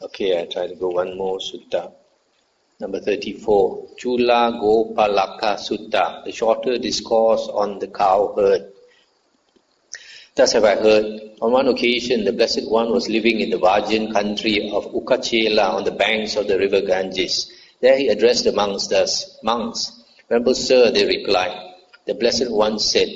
Okay, I try to go one more sutta. Number 34, Culagopalaka Sutta, the shorter discourse on the cowherd. Thus have I heard, on one occasion the Blessed One was living in the virgin country of Ukachela on the banks of the river Ganges. There he addressed the monks thus, Monks, Venerable Sir, they replied. The Blessed One said,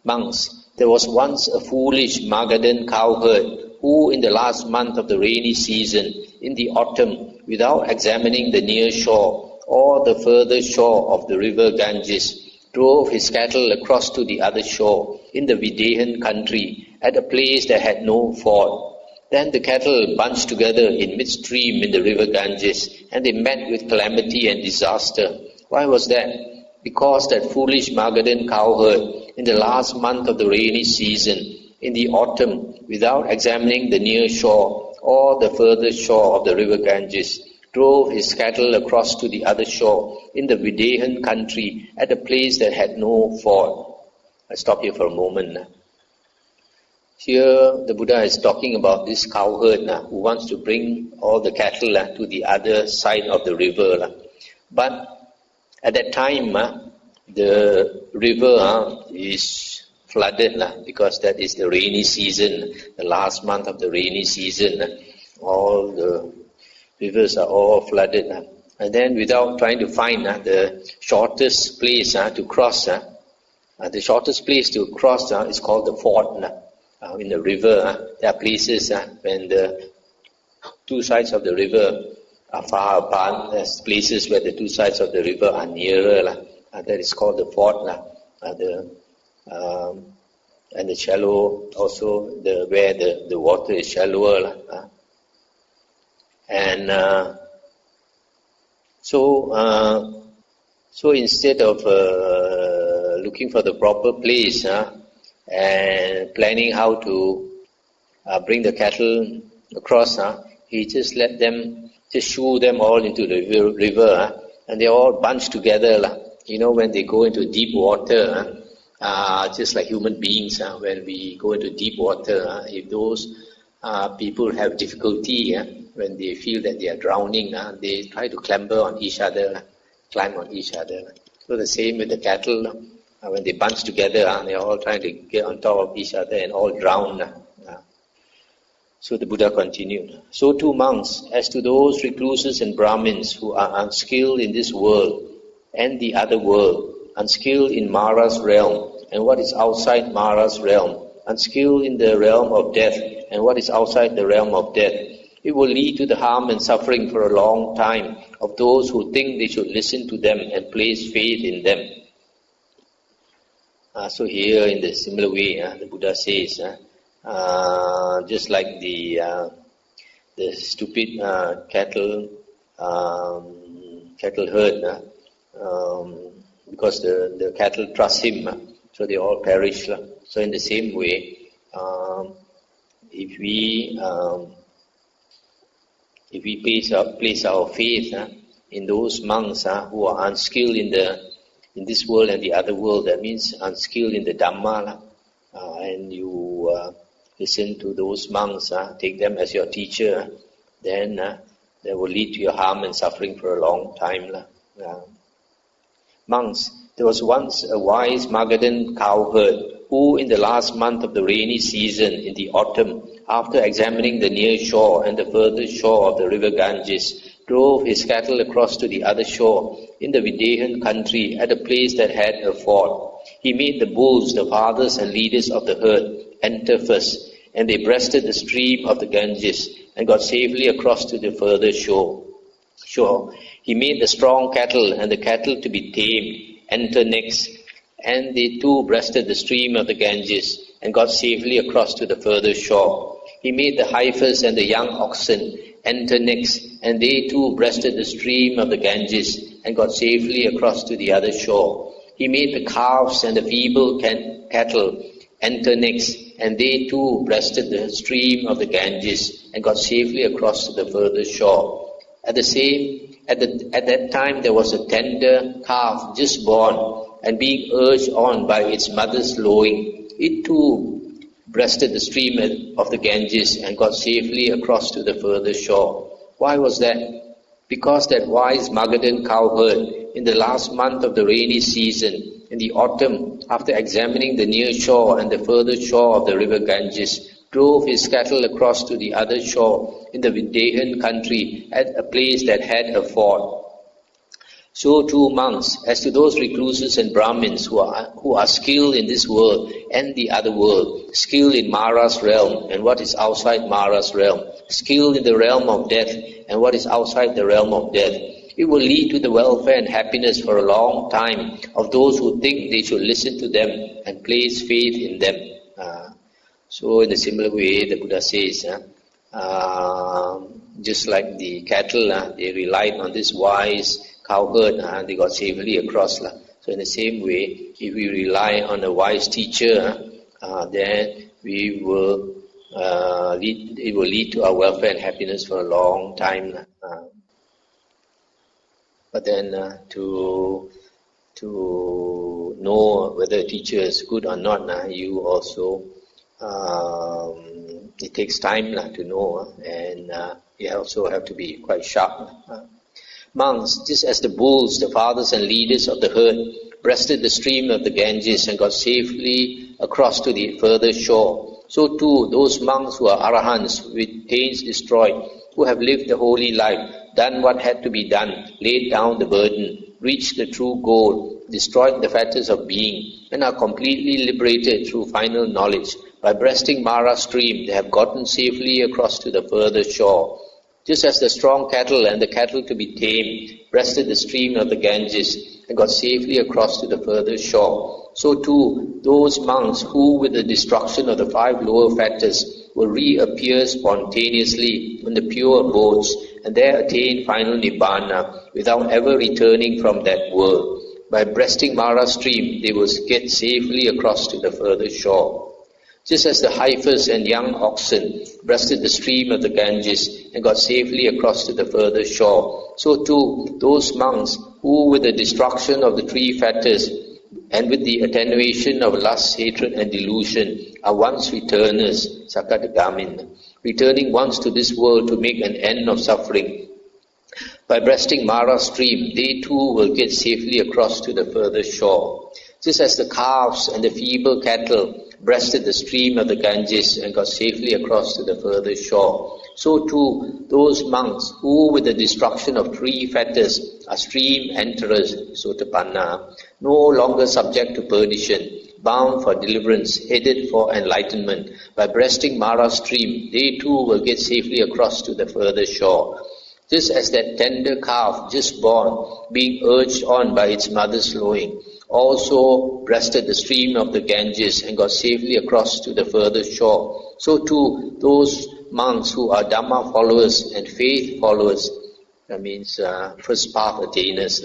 Monks, there was once a foolish Magadhan cowherd who in the last month of the rainy season, in the autumn, without examining the near shore or the further shore of the river Ganges, drove his cattle across to the other shore in the Videhan country at a place that had no ford. Then the cattle bunched together in midstream in the river Ganges, and they met with calamity and disaster. Why was that? Because that foolish Magadhan cowherd in the last month of the rainy season, in the autumn, without examining the near shore or the further shore of the river Ganges, drove his cattle across to the other shore in the Videhan country at a place that had no ford. I stop here for a moment. Here the Buddha is talking about this cowherd who wants to bring all the cattle to the other side of the river. But at that time, the river is flooded because that is the rainy season, the last month of the rainy season. All the rivers are all flooded. And then without trying to find the shortest place to cross, the shortest place to cross is called the ford. In the river, there are places when the two sides of the river are far apart. There's places where the two sides of the river are nearer. That is called the ford. And the shallow also, where the water is shallower. And so instead of looking for the proper place and planning how to bring the cattle across, he just let them, just shoo them all into the river, and they all bunched together. You know, when they go into deep water, just like human beings, when we go into deep water, if those people have difficulty, when they feel that they are drowning, they try to climb on each other. So the same with the cattle, when they bunch together, they're all trying to get on top of each other and all drown. So the Buddha continued, so too monks, as to those recluses and Brahmins who are unskilled in this world and the other world, unskilled in Mara's realm and what is outside Mara's realm, unskilled in the realm of death and what is outside the realm of death, it will lead to the harm and suffering for a long time of those who think they should listen to them and place faith in them. So here in the similar way, the Buddha says, just like the stupid cattle herd, because the cattle trust him, so they all perish. So in the same way, if we place our faith in those monks who are unskilled in this world and the other world, that means unskilled in the Dhamma, and you listen to those monks, take them as your teacher, then that will lead to your harm and suffering for a long time. Monks, there was once a wise Magadhan cowherd who in the last month of the rainy season, in the autumn, after examining the near shore and the further shore of the river Ganges, drove his cattle across to the other shore in the Videhan country at a place that had a ford. He made the bulls, the fathers and leaders of the herd, enter first, and they breasted the stream of the Ganges and got safely across to the further shore. He made the strong cattle and the cattle to be tamed enter next, and they too breasted the stream of the Ganges and got safely across to the further shore. He made the heifers and the young oxen enter next, and they too breasted the stream of the Ganges and got safely across to the other shore. He made the calves and the feeble cattle enter next, and they too breasted the stream of the Ganges and got safely across to the further shore. At that time there was a tender calf just born, and being urged on by its mother's lowing, it too breasted the stream of the Ganges and got safely across to the further shore. Why was that? Because that wise Magadhan cowherd, in the last month of the rainy season, in the autumn, after examining the near shore and the further shore of the river Ganges, drove his cattle across to the other shore in the Vindhyan country at a place that had a ford. So too monks, as to those recluses and Brahmins who are skilled in this world and the other world, skilled in Mara's realm and what is outside Mara's realm, skilled in the realm of death and what is outside the realm of death, it will lead to the welfare and happiness for a long time of those who think they should listen to them and place faith in them. So in a similar way, the Buddha says, just like the cattle, they relied on this wise cowherd, they got safely across. So in the same way, if we rely on a wise teacher, then it will lead to our welfare and happiness for a long time. But then to know whether a teacher is good or not, you also it takes time to know, and you also have to be quite sharp. Monks, just as the bulls, the fathers and leaders of the herd, breasted the stream of the Ganges and got safely across to the further shore, so too those monks who are arahants, with pains destroyed, who have lived the holy life, done what had to be done, laid down the burden, reached the true goal, destroyed the fetters of being, and are completely liberated through final knowledge. By breasting Mara stream, they have gotten safely across to the further shore. Just as the strong cattle and the cattle to be tamed breasted the stream of the Ganges and got safely across to the further shore, so too those monks who, with the destruction of the 5 lower fetters, will reappear spontaneously in the pure abodes and there attain final Nibbana without ever returning from that world. By breasting Mara stream, they will get safely across to the further shore. Just as the heifers and young oxen breasted the stream of the Ganges and got safely across to the further shore, so too those monks who, with the destruction of the 3 fetters and with the attenuation of lust, hatred and delusion, are once returners, Sakadagamin, returning once to this world to make an end of suffering. By breasting Mara stream, they too will get safely across to the further shore. Just as the calves and the feeble cattle breasted the stream of the Ganges and got safely across to the further shore, so too those monks who, with the destruction of 3 fetters, are stream enterers, Sotapanna, no longer subject to perdition, bound for deliverance, headed for enlightenment. By breasting Mara stream, they too will get safely across to the further shore. Just as that tender calf just born, being urged on by its mother's lowing, also breasted the stream of the Ganges and got safely across to the further shore, so too those monks who are Dhamma followers and faith followers, that means first path attainers,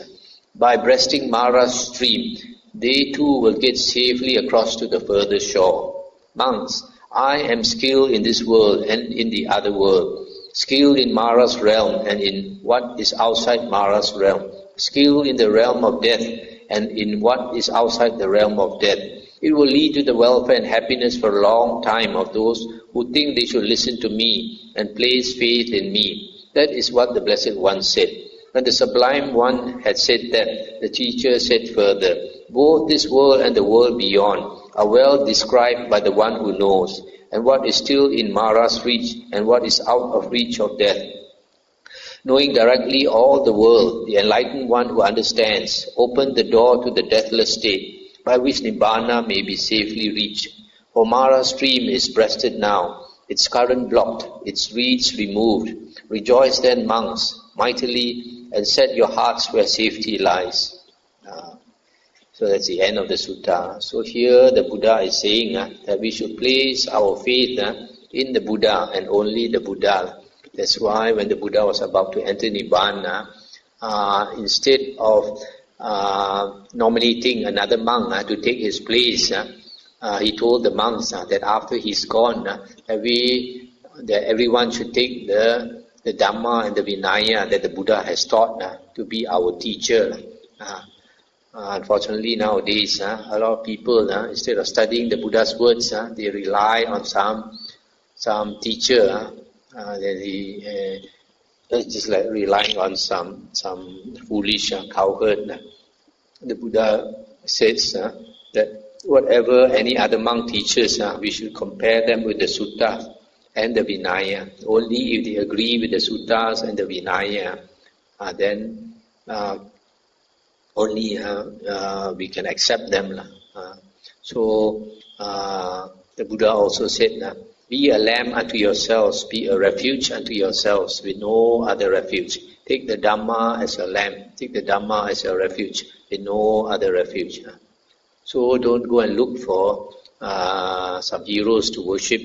by breasting Mara stream, they too will get safely across to the further shore. Monks, I am skilled in this world and in the other world, skilled in Mara's realm and in what is outside Mara's realm, skilled in the realm of death and in what is outside the realm of death. It will lead to the welfare and happiness for a long time of those who think they should listen to me and place faith in me. That is what the Blessed One said. When the Sublime One had said that, the teacher said further, both this world and the world beyond are well described by the one who knows, and what is still in Mara's reach and what is out of reach of death. Knowing directly all the world, the enlightened one who understands opened the door to the deathless state, by which Nibbana may be safely reached. For Mara stream is breasted now, its current blocked, its reeds removed. Rejoice then, monks, mightily, and set your hearts where safety lies. So that's the end of the sutta. So here the Buddha is saying that we should place our faith in the Buddha and only the Buddha. That's why when the Buddha was about to enter Nibbana, instead of nominating another monk to take his place, he told the monks that after he's gone, that everyone should take the Dhamma and the Vinaya that the Buddha has taught to be our teacher. Unfortunately nowadays, a lot of people, instead of studying the Buddha's words, they rely on some teacher that It's just like relying on some foolish cowherd. The Buddha says that whatever any other monk teaches, we should compare them with the suttas and the Vinaya. Only if they agree with the suttas and the Vinaya, then only we can accept them. So the Buddha also said, be a lamb unto yourselves, be a refuge unto yourselves, with no other refuge. Take the Dhamma as a lamb, take the Dhamma as a refuge, with no other refuge. So don't go and look for some heroes to worship.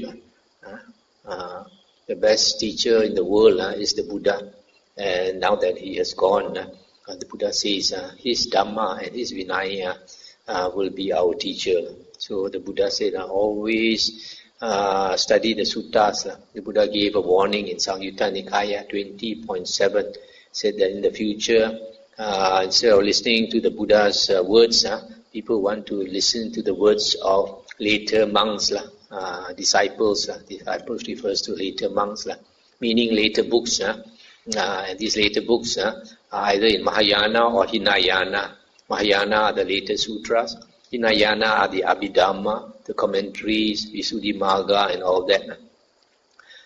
The best teacher in the world is the Buddha. And now that he has gone, the Buddha says his Dhamma and his Vinaya will be our teacher. So the Buddha said, always study the suttas. The Buddha gave a warning in Samyutta Nikaya 20.7, said that in the future, instead of listening to the Buddha's words, people want to listen to the words of later monks, disciples. Disciples refers to later monks, meaning later books. And these later books are either in Mahayana or Hinayana. Mahayana are the later sutras. Hinayana are the Abhidhamma, the commentaries, Visuddhimagga and all that.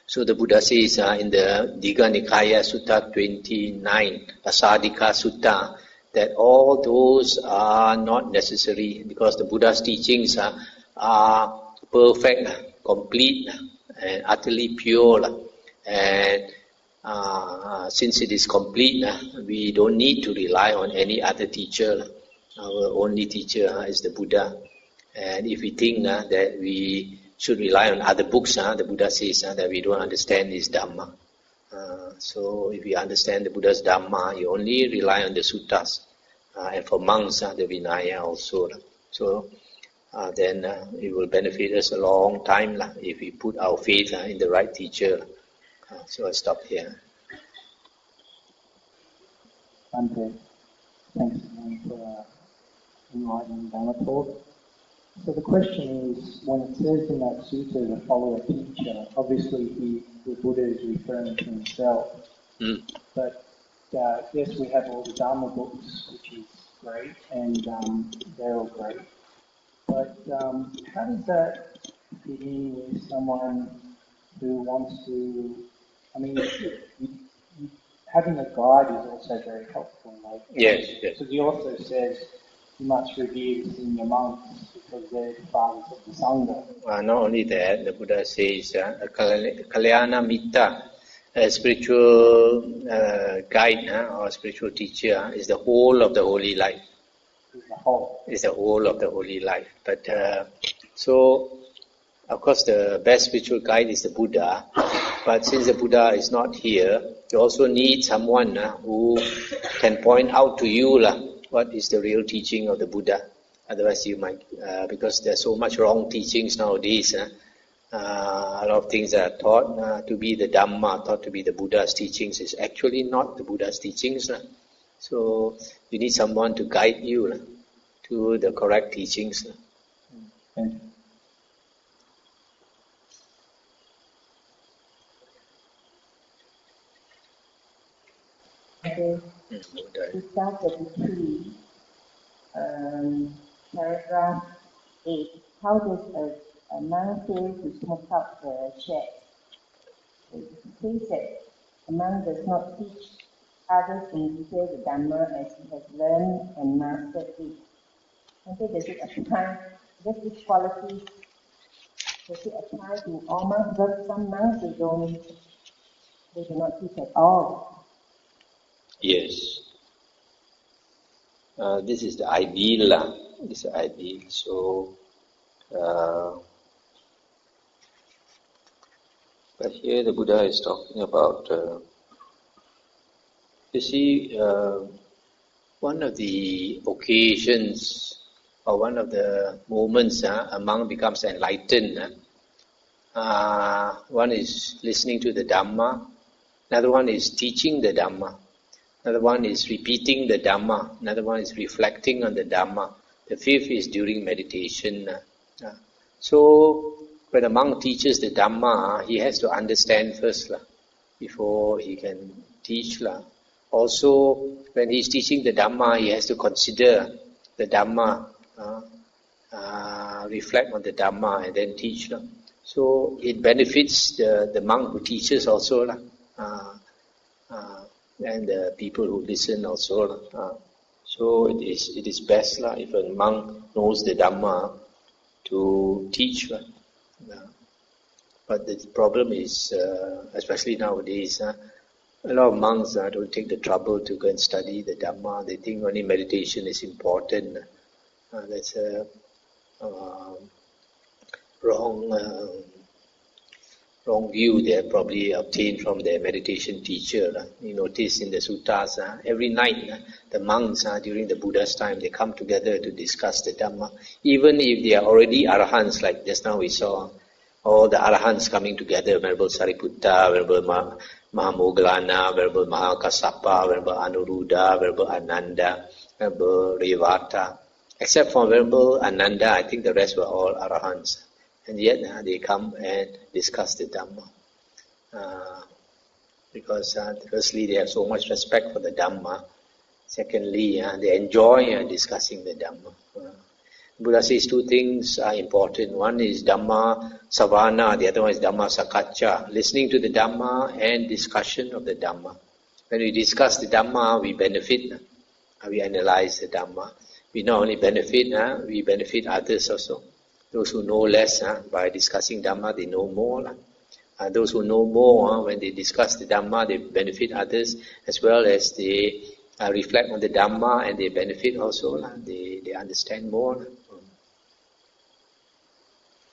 So the Buddha says in the Digha Nikaya Sutta 29, Asadika Sutta, that all those are not necessary because the Buddha's teachings are perfect, complete, and utterly pure. And since it is complete, we don't need to rely on any other teacher. Our only teacher is the Buddha. And if we think that we should rely on other books, the Buddha says that we don't understand his Dhamma. So if you understand the Buddha's Dhamma, you only rely on the suttas. And for monks, the Vinaya also. So then it will benefit us a long time if we put our faith in the right teacher. So I stop here. Andre, thanks for enlightening Dhamma talk. So the question is, when it says in that sutta to follow a teacher, obviously the Buddha is referring to himself. But yes, we have all the Dharma books, which is great, and they're all great. But how does that fit in with someone who wants to, having a guide is also very helpful. Yes. Because he also says you must revere the senior monks because they're the fathers of the Sangha. Not only that, the Buddha says a Kalyana Mitta, a spiritual guide or spiritual teacher is the whole of the holy life. Is the whole of the holy life. But so, of course, the best spiritual guide is the Buddha. But since the Buddha is not here, you also need someone who can point out to you what is the real teaching of the Buddha. Otherwise, you might, because there's so much wrong teachings nowadays. A lot of things that are taught to be the Dhamma, taught to be the Buddha's teachings, is actually not the Buddha's teachings. So you need someone to guide you to the correct teachings. Thank you. Sutta 33, paragraph 8. How does a monk fail to smoke up the shed? It says that a monk does not teach others in detail the Dhamma as he has learned and mastered it. And so does it apply, does this quality, does it apply to all monks? Because some monks, they do not teach at all. Yes. This is the ideal. This is the ideal. So, but here the Buddha is talking about, you see, one of the occasions or one of the moments a monk becomes enlightened. One is listening to the Dhamma. Another one is teaching the Dhamma. Another one is repeating the Dhamma. Another one is reflecting on the Dhamma. The fifth is during meditation. So, when a monk teaches the Dhamma, he has to understand first. before he can teach. Also, when he's teaching the Dhamma, he has to consider the Dhamma, reflect on the Dhamma and then teach. So it benefits the monk who teaches also, and the people who listen also. So it is best if a monk knows the Dhamma to teach. But the problem is, especially nowadays, a lot of monks don't take the trouble to go and study the Dhamma. They think only meditation is important. That's a wrong view they have probably obtained from their meditation teacher. You notice in the suttas, every night the monks during the Buddha's time, they come together to discuss the Dhamma. Even if they are already arahants, like just now we saw, all the arahants coming together, Venerable Sariputta, Venerable Mahamoggallana, Venerable Mahakassapa, Venerable Anuruddha, Venerable Ananda, Venerable Revata. Except for Venerable Ananda, I think the rest were all arahants. And yet they come and discuss the Dhamma. Because firstly, they have so much respect for the Dhamma. Secondly, they enjoy discussing the Dhamma. Buddha says two things are important. One is Dhamma Savana, the other one is Dhamma Sakacca. Listening to the Dhamma and discussion of the Dhamma. When we discuss the Dhamma, we benefit. We analyze the Dhamma. We not only benefit, we benefit others also. Those who know less, by discussing Dhamma, they know more. Those who know more, when they discuss the Dhamma, they benefit others, as well as they reflect on the Dhamma and they benefit also. They understand more.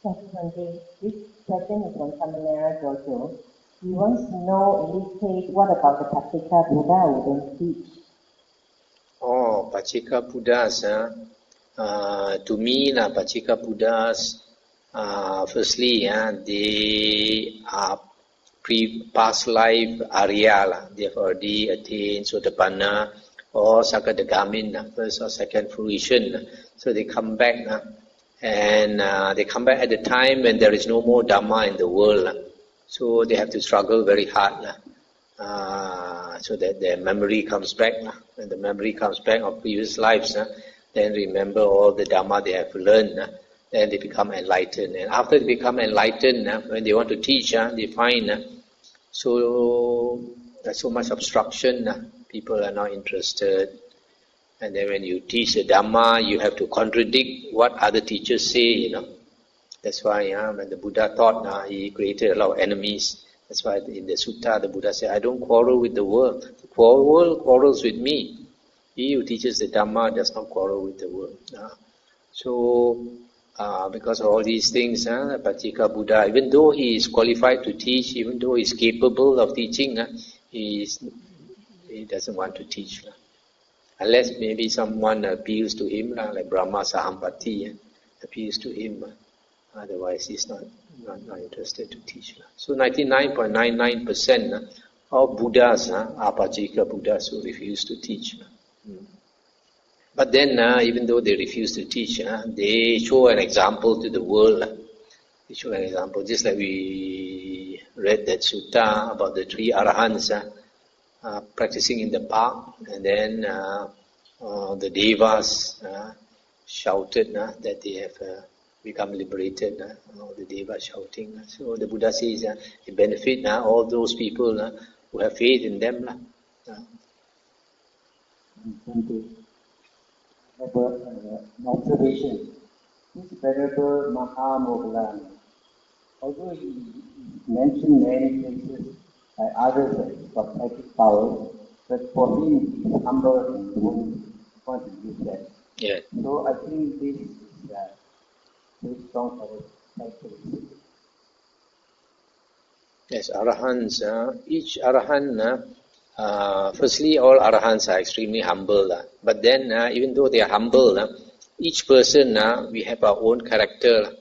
This question is from Samanera Jojo. He wants to know, in this case, what about the Pacceka Buddha who don't teach? Oh, Pacceka Buddhas, to me, Pacceka Buddhas, firstly, they are past life Arya. They have already attained Sotapanna or Sakadagamin, first or second fruition. So they come back, and they come back at the time when there is no more Dhamma in the world. So they have to struggle very hard. So that their memory comes back. When the memory comes back of previous lives, then remember all the Dhamma they have learned. Then they become enlightened. And after they become enlightened, when they want to teach, they find there's so much obstruction. People are not interested. And then when you teach the Dhamma, you have to contradict what other teachers say, That's why when the Buddha taught, he created a lot of enemies. That's why in the sutta, the Buddha said, I don't quarrel with the world. The world quarrels with me. He who teaches the Dhamma does not quarrel with the world. So, because of all these things, Pacceka Buddha, even though he is qualified to teach, even though he is capable of teaching, he doesn't want to teach. Unless maybe someone appeals to him, like Brahma Sahampati appeals to him. Otherwise, he's not interested to teach. So 99.99% of Buddhas are Pacceka Buddhas who refuse to teach. But then, even though they refuse to teach, they show an example to the world. They show an example, just like we read that sutta about the three arahants practicing in the park, and then the devas shouted that they have become liberated. All the devas shouting. So the Buddha says it benefit all those people who have faith in them. Thank you. I have an observation. This Venerable Mahamoggallana, although he mentioned many places by others that got psychic powers, but for him he's humble and wouldn't want to use that. Yeah. So I think this is very strong characteristic. Yes, arahants. Each arahant, firstly, all arahants are extremely humble. But then, even though they are humble, each person, we have our own character.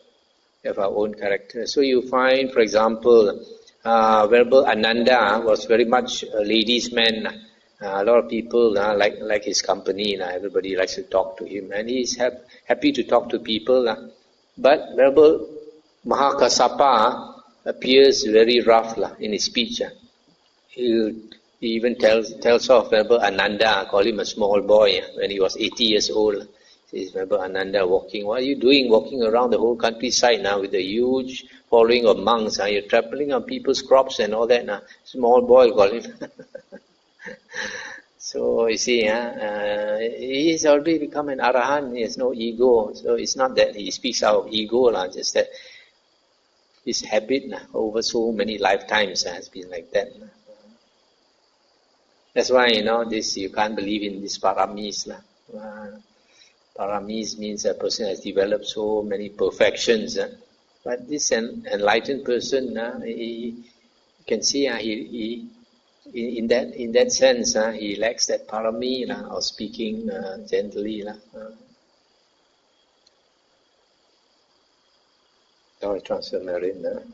We have our own character. So you find, for example, Venerable Ananda was very much a ladies' man. A lot of people like his company. Everybody likes to talk to him, and he's happy to talk to people. But Venerable Mahakassapa appears very rough in his speech. he even tells of, remember Ananda, call him a small boy when he was 80 years old. He says, remember Ananda walking, what are you doing walking around the whole countryside now with a huge following of monks? You're trampling on people's crops and all that now. Small boy, call him. So you see, he's already become an arahant, he has no ego. So it's not that he speaks out of ego, just that his habit over so many lifetimes has been like that. That's why, this you can't believe in these paramis. Paramis means a person has developed so many perfections. But this enlightened person, he can see he in that sense, he lacks that parami of speaking gently. Now I transfer Marin.